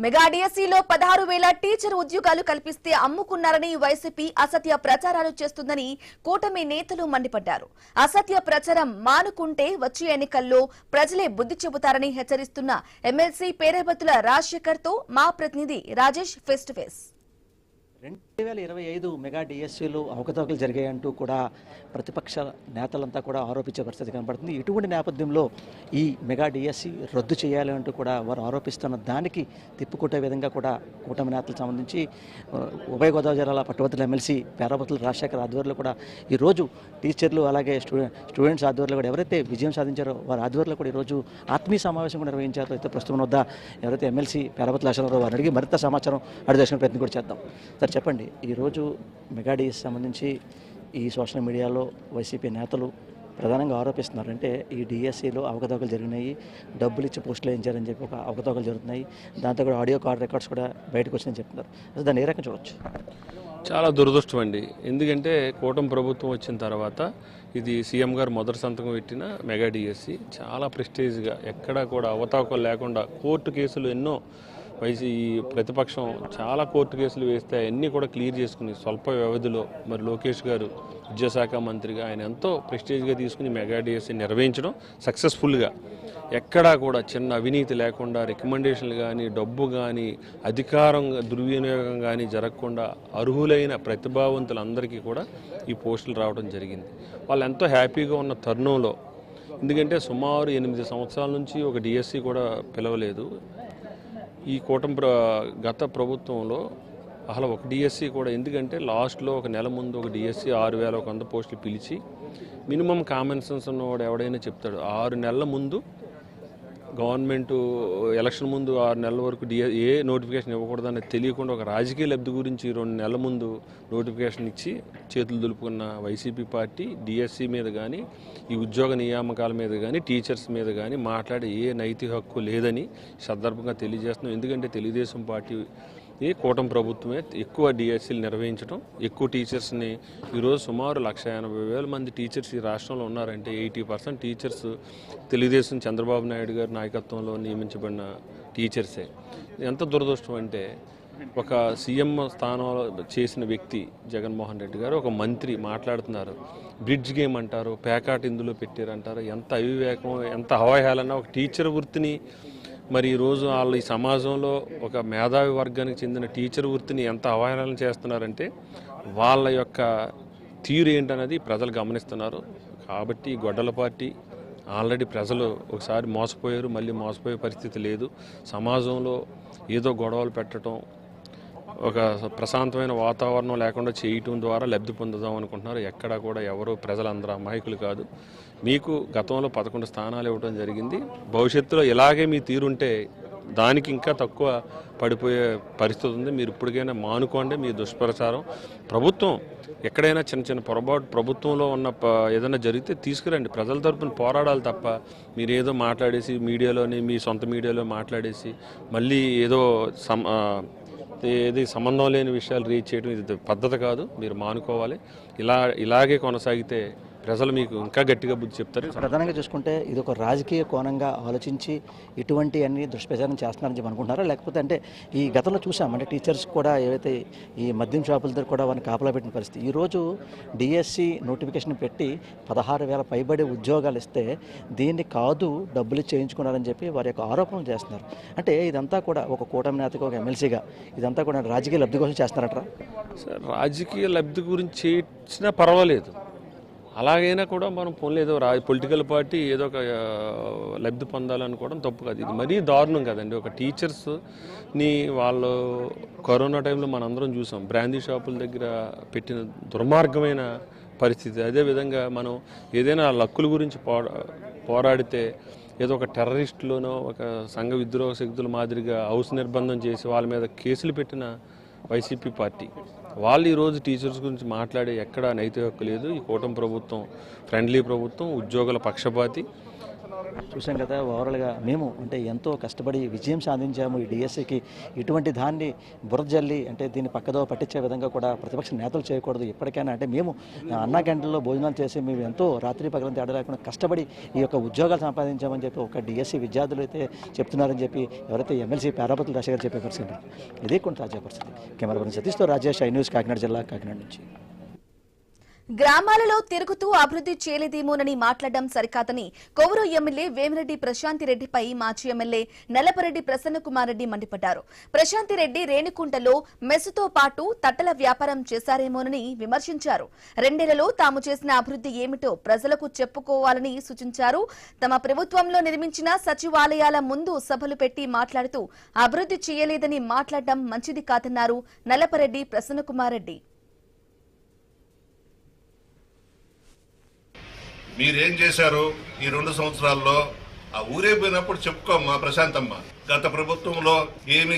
Mega డిఎస్సీలో 16,000 teacher ఉద్యోగాలు కల్పిస్తే అమ్ముకున్నారని YCP అసత్య ప్రచారాలు చేస్తుందని కూటమి నేతలు మండిపడ్డారు. అసత్య ప్రచారం మానుకుంటే వచ్చే ఎన్నికల్లో ప్రజలే బుద్ధి చెబుతారని హెచ్చరిస్తున్న ఎమ్మెల్సీ పేరేబత్తుల రాజశేఖర్ తో మా ప్రతినిధి Rajesh face to face. 2025 mega డిఎస్సీలు అవకతవకలు జరిగాయంటూ కూడా ప్రతిపక్ష నేతలంతా కూడా ఆరోపించే పరిస్థితి కనబడుతుంది. ఇటువంటి నేపథ్యంలో ఈ మెగా డిఎస్సీ రద్దు చేయాలి అంటూ కూడా వారు ఆరోపిస్తున్న దానికి తిప్పుకొట్టే విధంగా కూడా కూటమి నేతలకు సంబంధించి ఉభయ గోదావరి జిల్లాల పట్టభద్రుల ఎమ్మెల్సీ పేరాబత్తుల రాజశేఖర్ ఆధ్వర్యంలో కూడా ఈరోజు టీచర్లు అలాగే స్టూడెంట్స్ ఆధ్వర్యంలో కూడా ఎవరైతే విజయం సాధించారో వారి ఆధ్వర్యంలో కూడా ఈరోజు ఆత్మీయ సమావేశం కూడా నిర్వహించారో అయితే ప్రస్తుతం వద్ద ఎవరైతే ఎమ్మెల్సీ పేరాబత్తుల రాజశేఖర్ వారిని అడిగి మరింత సమాచారం అడిగే ప్రయత్నం కూడా చేద్దాం. సార్ చెప్పండి, ఈరోజు మెగా డిఎస్సీ సంబంధించి ఈ సోషల్ మీడియాలో వైసీపీ నేతలు ప్రధానంగా ఆరోపిస్తున్నారు. అంటే ఈ డిఎస్సీలో అవకతవకలు జరిగినాయి, డబ్బులు ఇచ్చి పోస్టులు వేయించారని చెప్పి ఒక అవకతవకలు జరుగుతున్నాయి. దాంతో కూడా ఆడియో కార్డ్ రికార్డ్స్ కూడా బయటకు వచ్చినాయని చెప్తున్నారు. అసలు దాన్ని ఏ రకంగా చూడవచ్చు? చాలా దురదృష్టం అండి. ఎందుకంటే కూటమి ప్రభుత్వం వచ్చిన తర్వాత ఇది సీఎం గారు మొదటి సంతకం పెట్టిన మెగా డిఎస్సీ చాలా ప్రెస్టేజ్గా ఎక్కడా కూడా అవతావకలు లేకుండా కోర్టు కేసులు ఎన్నో ఈ ప్రతిపక్షం చాలా కోర్టు కేసులు వేస్తే అన్నీ కూడా క్లియర్ చేసుకుని స్వల్ప వ్యవధిలో మరి లోకేష్ గారు విద్యాశాఖ మంత్రిగా ఆయన ఎంతో ప్రెస్టేజ్గా తీసుకుని మెగా డిఎస్సీ నిర్వహించడం సక్సెస్ఫుల్గా ఎక్కడా కూడా చిన్న అవినీతి లేకుండా రికమెండేషన్లు కానీ డబ్బు కానీ అధికారం దుర్వినియోగం కానీ జరగకుండా అర్హులైన ప్రతిభావంతులందరికీ కూడా ఈ పోస్టులు రావడం జరిగింది. వాళ్ళు ఎంతో హ్యాపీగా ఉన్న తరుణంలో, ఎందుకంటే సుమారు 8 సంవత్సరాల నుంచి ఒక డిఎస్సీ కూడా పిలవలేదు ఈ కూటమి గత ప్రభుత్వంలో. అసలు ఒక డిఎస్సీ కూడా, ఎందుకంటే లాస్ట్లో ఒక నెల ముందు ఒక డిఎస్సీ 6,100 పోస్టులు పిలిచి మినిమం కామన్ సెన్స్ ఉన్నవాడు ఎవడైనా చెప్తాడు 6 నెలల ముందు గవర్నమెంట్ ఎలక్షన్ ముందు 6 నెలల వరకు ఏ నోటిఫికేషన్ ఇవ్వకూడదని తెలియకుండా ఒక రాజకీయ లబ్ధి గురించి 2 నెలల ముందు నోటిఫికేషన్ ఇచ్చి చేతులు దులుపుకున్న వైసీపీ పార్టీ డిఎస్సీ మీద కానీ ఈ ఉద్యోగ నియామకాల మీద కానీ టీచర్స్ మీద కానీ మాట్లాడే ఏ నైతిక హక్కు లేదని సందర్భంగా తెలియజేస్తున్నాం. ఎందుకంటే తెలుగుదేశం పార్టీ కూటమి ప్రభుత్వమే ఎక్కువ డిఎస్సీలు నిర్వహించడం, ఎక్కువ టీచర్స్ని ఈరోజు సుమారు 1,80,000 మంది టీచర్స్ ఈ రాష్ట్రంలో ఉన్నారంటే 80% టీచర్స్ తెలుగుదేశం చంద్రబాబు నాయుడు గారి నాయకత్వంలో నియమించబడిన టీచర్సే. ఎంత దురదృష్టం అంటే ఒక సీఎం స్థానంలో చేసిన వ్యక్తి జగన్మోహన్ రెడ్డి గారు ఒక మంత్రి మాట్లాడుతున్నారు, బ్రిడ్జ్ గేమ్ అంటారు, పేకాట్ ఇందులో పెట్టారంటారు. ఎంత అవివేకం, ఎంత అవహేళన. ఒక టీచర్ వృత్తిని మరి ఈరోజు వాళ్ళు ఈ సమాజంలో ఒక మేధావి వర్గానికి చెందిన టీచర్ వృత్తిని ఎంత అవహేళన చేస్తున్నారంటే వాళ్ళ యొక్క తీరు ఏంటనేది ప్రజలు గమనిస్తున్నారు. కాబట్టి ఈ గొడ్డల పార్టీ ఆల్రెడీ ప్రజలు ఒకసారి మోసపోయారు, మళ్ళీ మోసపోయే పరిస్థితి లేదు. సమాజంలో ఏదో గొడవలు పెట్టడం, ఒక ప్రశాంతమైన వాతావరణం లేకుండా చేయటం ద్వారా లబ్ధి పొందుదాం అనుకుంటున్నారు. ఎక్కడా కూడా ఎవరు ప్రజలందరూ అమాయకులు కాదు. మీకు గతంలో 11 స్థానాలు ఇవ్వడం జరిగింది. భవిష్యత్తులో ఇలాగే మీ తీరుంటే దానికి ఇంకా తక్కువ పడిపోయే పరిస్థితి ఉంది. మీరు ఇప్పటికైనా మానుకోండి మీ దుష్ప్రచారం. ప్రభుత్వం ఎక్కడైనా చిన్న చిన్న పొరపాటు ప్రభుత్వంలో ఉన్న ఏదైనా జరిగితే తీసుకురండి, ప్రజల తరపున పోరాడాలి తప్ప మీరు ఏదో మాట్లాడేసి మీడియాలోని మీ సొంత మీడియాలో మాట్లాడేసి మళ్ళీ ఏదో ఏది సంబంధం లేని విషయాలు రీచ్ చేయడం ఇది పద్ధతి కాదు. మీరు మానుకోవాలి. ఇలాగే కొనసాగితే ప్రజలు మీకు ఇంకా గట్టిగా బుద్ధి చెప్తారు. ప్రధానంగా చూసుకుంటే ఇది ఒక రాజకీయ కోణంగా ఆలోచించి ఇటువంటి అన్ని దుష్ప్రచారం చేస్తున్నారని చెప్పి అనుకుంటున్నారా? లేకపోతే అంటే ఈ గతంలో చూసాం, అంటే టీచర్స్ కూడా ఏవైతే ఈ మద్యం షాపుల దగ్గర కూడా వారిని కాపలా పెట్టిన పరిస్థితి. ఈరోజు డిఎస్సీ నోటిఫికేషన్ పెట్టి 16,000 పైబడి ఉద్యోగాలు ఇస్తే దీన్ని కాదు డబ్బులు చేయించుకున్నారని చెప్పి వారి యొక్క ఆరోపణలు చేస్తున్నారు. అంటే ఇదంతా కూడా ఒక కూటమి నేతగా, ఒక ఎమ్మెల్సీగా ఇదంతా కూడా రాజకీయ లబ్ధి కోసం చేస్తున్నారట? రాజకీయ లబ్ధి గురించి చేసినా పర్వాలేదు, అలాగైనా కూడా మనం పోలేదు పొలిటికల్ పార్టీ ఏదో ఒక లబ్ధి పొందాలనుకోవడం తప్పు కాదు. ఇది మరీ దారుణం కదండి. ఒక టీచర్స్ని వాళ్ళు కరోనా టైంలో మనందరం చూసాం, బ్రాందీ షాపుల దగ్గర పెట్టిన దుర్మార్గమైన పరిస్థితి. అదేవిధంగా మనం ఏదైనా లక్కుల గురించి పోరాడితే ఏదో ఒక టెర్రరిస్టులోనో ఒక సంఘ విద్రోహ శక్తుల మాదిరిగా హౌస్ నిర్బంధం చేసి వాళ్ళ మీద కేసులు పెట్టిన వైసీపీ పార్టీ వాళ్ళు ఈరోజు టీచర్స్ గురించి మాట్లాడే ఎక్కడా నైతిక హక్కు లేదు. ఈ కూటమి ప్రభుత్వం ఫ్రెండ్లీ ప్రభుత్వం, ఉద్యోగుల పక్షపాతి. చూసాం కదా ఓవరాల్గా మేము అంటే ఎంతో కష్టపడి విజయం సాధించాము ఈ డిఎస్సికి. ఇటువంటి దాన్ని బురజల్లి అంటే దీన్ని పక్కదో పట్టించే విధంగా కూడా ప్రతిపక్ష నేతలు చేయకూడదు. ఎప్పటికైనా అంటే మేము అన్నా క్యాంటీన్లో భోజనాలు చేసి మేము ఎంతో రాత్రి పగలం తేడా లేకుండా కష్టపడి ఈ యొక్క ఉద్యోగాలు సంపాదించామని చెప్పి ఒక డిఎస్సి విద్యార్థులు అయితే చెప్తున్నారని చెప్పి ఎవరైతే ఎమ్మెల్సీ పేరాపతులు దశ గారు చెప్పే పరిస్థితి. ఇదే కొన్ని తాజా పరిస్థితి. కెమెరా పర్సన్ సతీష్తో రాజేష్, ఐ న్యూస్, కాకినాడ జిల్లా, కాకినాడ నుంచి. గ్రామాలలో తిరుగుతూ అభివృద్ధి చేయలేదేమోనని మాట్లాడడం సరికాదని కొవ్వూరు ఎమ్మెల్యే వేమిరెడ్డి ప్రశాంతిరెడ్డిపై మాజీ ఎమ్మెల్యే నల్లపరెడ్డి ప్రసన్నకుమార్ రెడ్డి మండిపడ్డారు. ప్రశాంతిరెడ్డి రేణికుంటలో మెస్సుతో పాటు తట్టల వ్యాపారం చేశారేమోనని విమర్శించారు. 2 నెలల్లో తాము చేసిన అభివృద్ధి ఏమిటో ప్రజలకు చెప్పుకోవాలని సూచించారు. తమ ప్రభుత్వంలో నిర్మించిన సచివాలయాల ముందు సభలు పెట్టి మాట్లాడుతూ అభివృద్ధి చేయలేదని మాట్లాడడం మంచిది కాదన్నారు నల్లపరెడ్డి ప్రసన్నకుమార్ రెడ్డి. మీరేం చేశారు ఈ 2 సంవత్సరాల్లో? ఆ ఊరే పోయినప్పుడు చెప్పుకోమ్మా ప్రశాంతమ్మ. గత ప్రభుత్వంలో ఏమీ